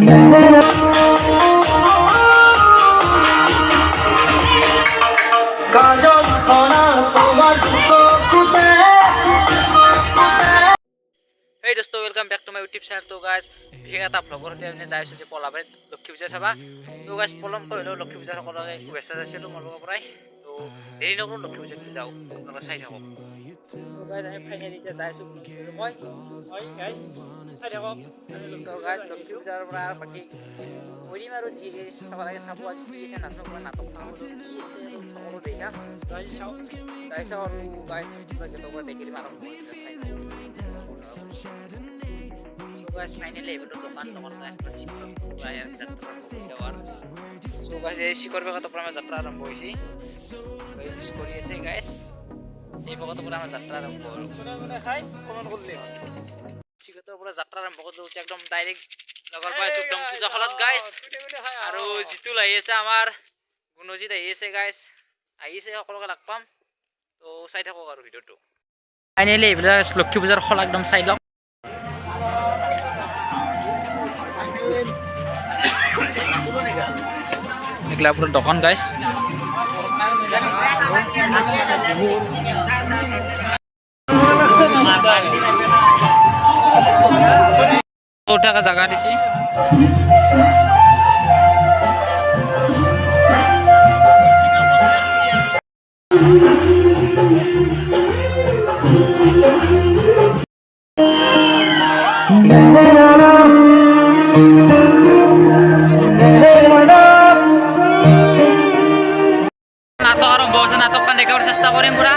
Hey dosto, welcome back to my YouTube channel. So guys, বিশেষ এটা ব্লগৰ সৈতে আমি যাই আছোঁ যে পলাবাৰী লক্ষী পূজা চাবা। তো গাইজ পলম কৰিলোঁ লক্ষী পূজা সকলোকে শুভেচ্ছা যাইছিলোঁ মোৰ লগৰ পৰাই। তো দেৰি নকৰোঁ লক্ষী পূজাত যাওঁ আপোনালোকে চাই থাকক। তো গাইজ আমি ফাইনেলি এতিয়া যাই আছোঁ মই গাইজ চাই থাকক। তো গাইজ লক্ষী পূজাৰ পৰা বাকী কৰিম আৰু যি চাব লাগে চাব আজি কি আছে নাটক নাটক সকলো দেখা গাইজ চাওঁ আৰু গাইজ কেতিয়াবা দেখি দিম আৰু guys finally able to toman একটা শিখর প্রায় যাওয়ার সো গাইস এই শিখর বেগত পর আমরা যাত্রা আরম্ভ হইছি গাইস করিয়েছে গাইস এই বেগত পর আমরা যাত্রা আরম্ভ করব মনে খাই কমেন্ট করলে শিখর পর যাত্রা আরম্ভ করতে একদম ডাইরেক্ট লগর পাইছো একদম পূজা হলত গাইস আৰু জিতুল আইছে আমাৰ গুণজিত আইছে গাইস আইছে সকলোকে লগ পাম তো চাই থাকক আৰু ভিডিওটো ফাইনালি এইবিলাক লক্ষী পূজাৰ হল একদম চাই লওক এগুলা পুরো দোকান গাইস টাকা জায়গা দিছি নাটক আরম্ভ হচ্ছে নাটকটা দেখার চেষ্টা করিম পুরা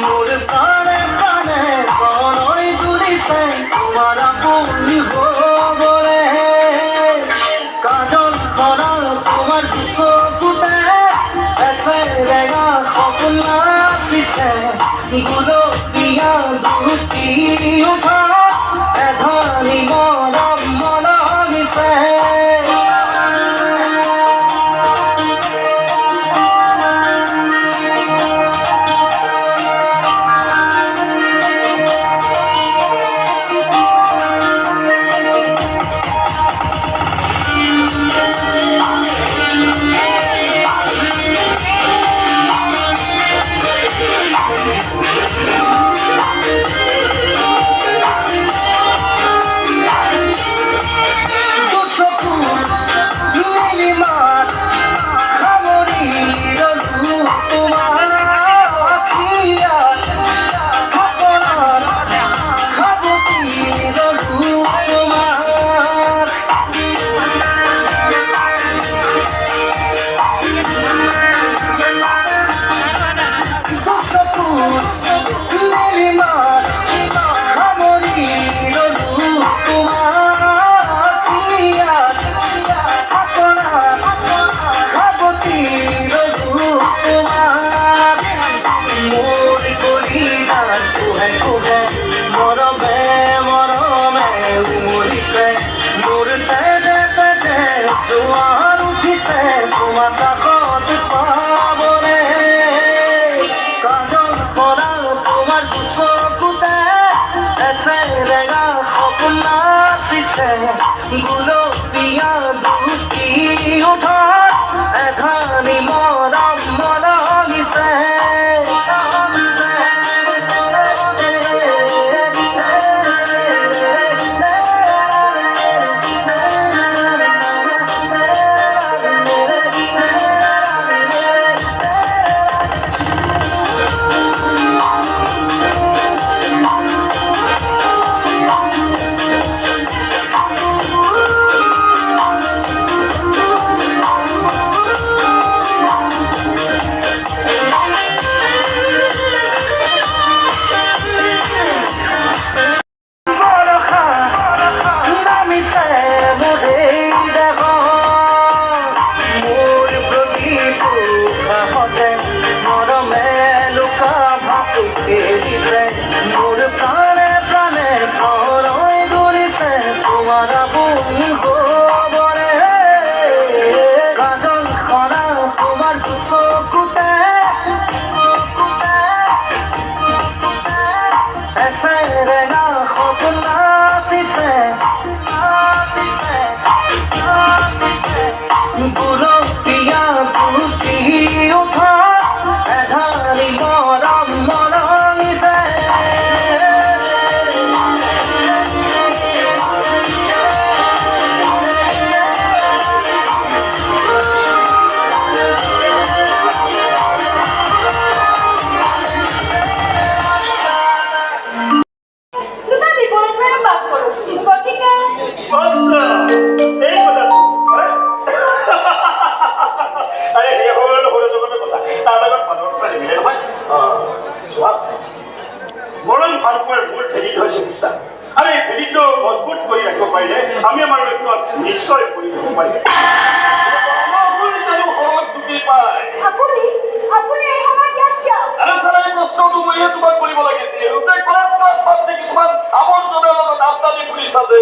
মোর প্রাণে প্রাণে বড়ই তুলিছে তোমার আপনি বলে কাজল খরা তোমার চোখে এসে রেগা স্বপ্ন আসিছে গুলো পিয়া দুটি উঠা এধানি মরম মরমিছে গুলো পিয়া দুটি উঠা এধানি মরম মরমিছে পুলকিয়া ফুটি উঠা এধাৰি মৰম মৰমিছে মৰম ভাল পোৱাৰ মূল ভেটিত হৈছে বিশ্বাস আৰু এই ভেটিটো মজবুত কৰি ৰাখিব পাৰিলে আমি আমাৰ লক্ষ্যত নিশ্চয় কৰি ৰাখিব পাৰিম প্ৰশ্নটো মইয়ে তোমাক কৰিব লাগিছিল কিছুমান আৱৰ্জনাৰ লগত আমদানি ফুৰিছা যে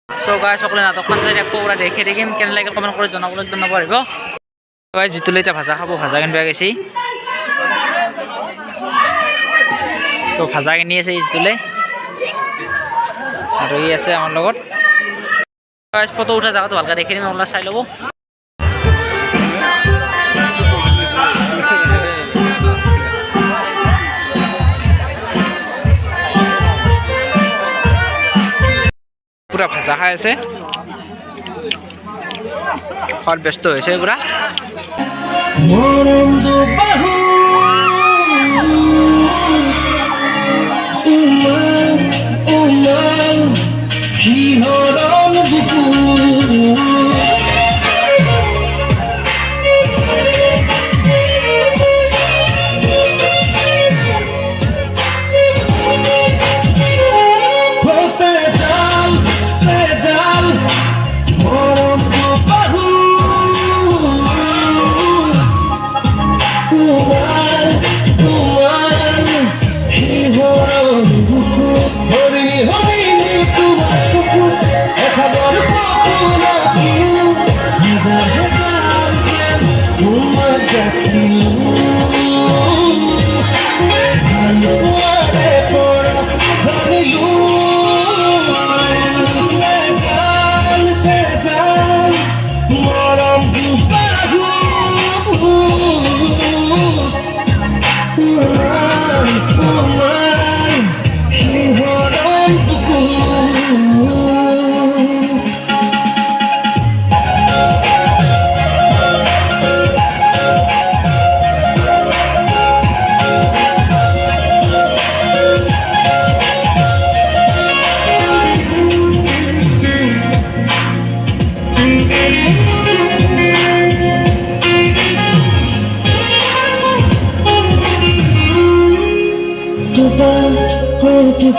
So guys, সকলে নাটকখন চাই আকৌ পুৰা দেখি দেখিম কেনে লাগিল কমেণ্ট কৰি জনাবলৈ একদম নপাহৰিব guys যিটো লৈ ভাজা খাব ভাজা কিনিব গৈছি তো ভাজা কিনি আছে যিটোলে আৰু ই আছে আমাৰ লগত guys ফটো উঠা জায়গাটো ভালকৈ দেখি দিম আপোনালোকে চাই ল'ব পুরা ভাজা খাই আছে খোৱাত ব্যস্ত হৈছে পুৰা Oh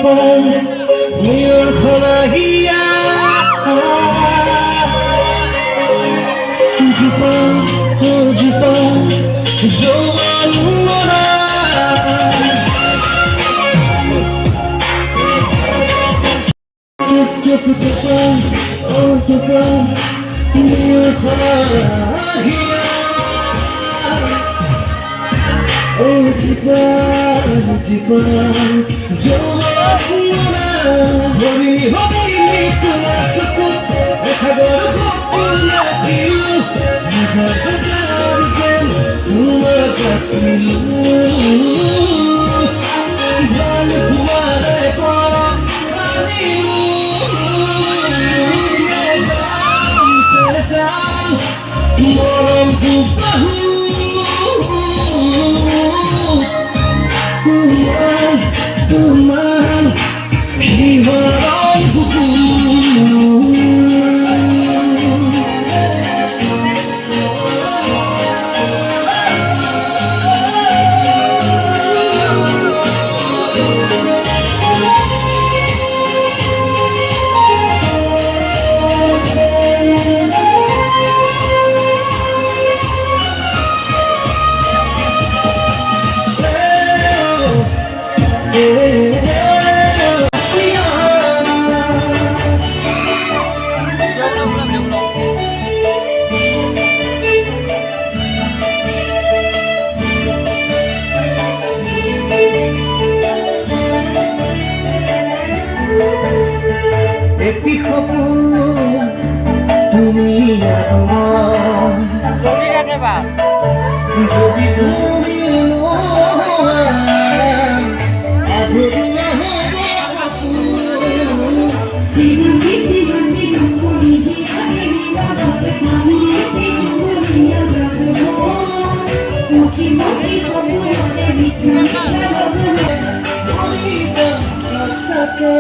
Jupang, Mayor Khalahiya. Jupang, oh Jupang, Joan Mora. Jupang, oh Jupang, Mayor Khalahiya. Oh Jupang, Jupang, Joan Mora. Hobi hobi nikma sukut, khabar khopna diyo. Hajar hajar jen, tumar kasmilu. Bal humare pora kanilu. Ye jaan pehchan, moram ku bahu. Tuman, tuman, hiwaran buku. Epi khopun তুমি আমার যদি তুমি আধুরা হব সিন্ধি সিন্ধি তুমি গিয়ে আমি এতে চুরিয়া রাখবো মুখি মুখি খবরে বিক্রি আমি জানা সকে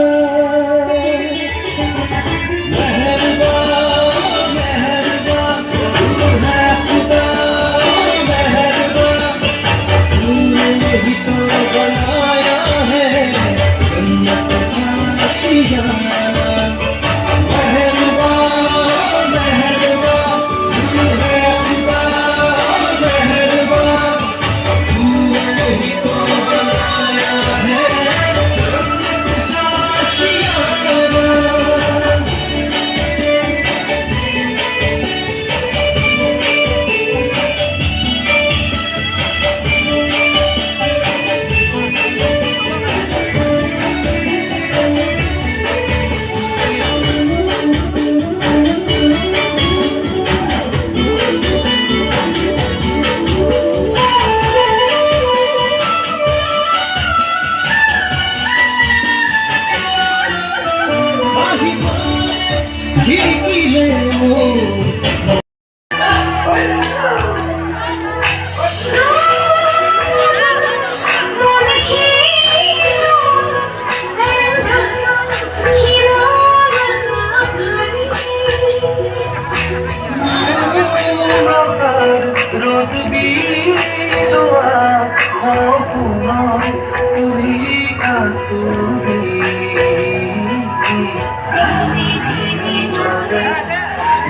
রোদ বিদুয়া খোপুনয় তুরি কাতুরি ধীরে ধীরে চলে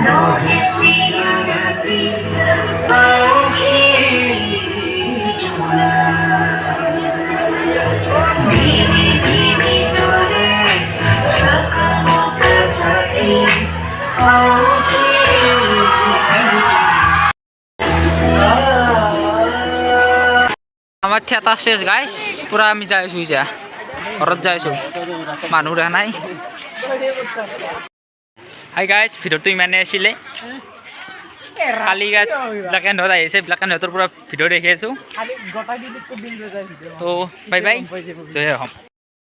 নহে সিয়ারাতি পাখির ঝোলা ধীরে ধীরে চলে সকল কাসাতি আমার থিয়েটার শেষ গাইস পুরা আমি যাই শুই যা ঘৰত যাইছোঁ মানুহ দেখা নাই হাই গাইজ ভিডিঅ'টো ইমানেই আছিলে কালি গাইজ ব্লেক এণ্ড হোৱাইট আহিছে ব্লেক এণ্ড হোৱাইটৰ পৰা ভিডিঅ' দেখি আছোঁ ত' বাই বাই জয় অসম।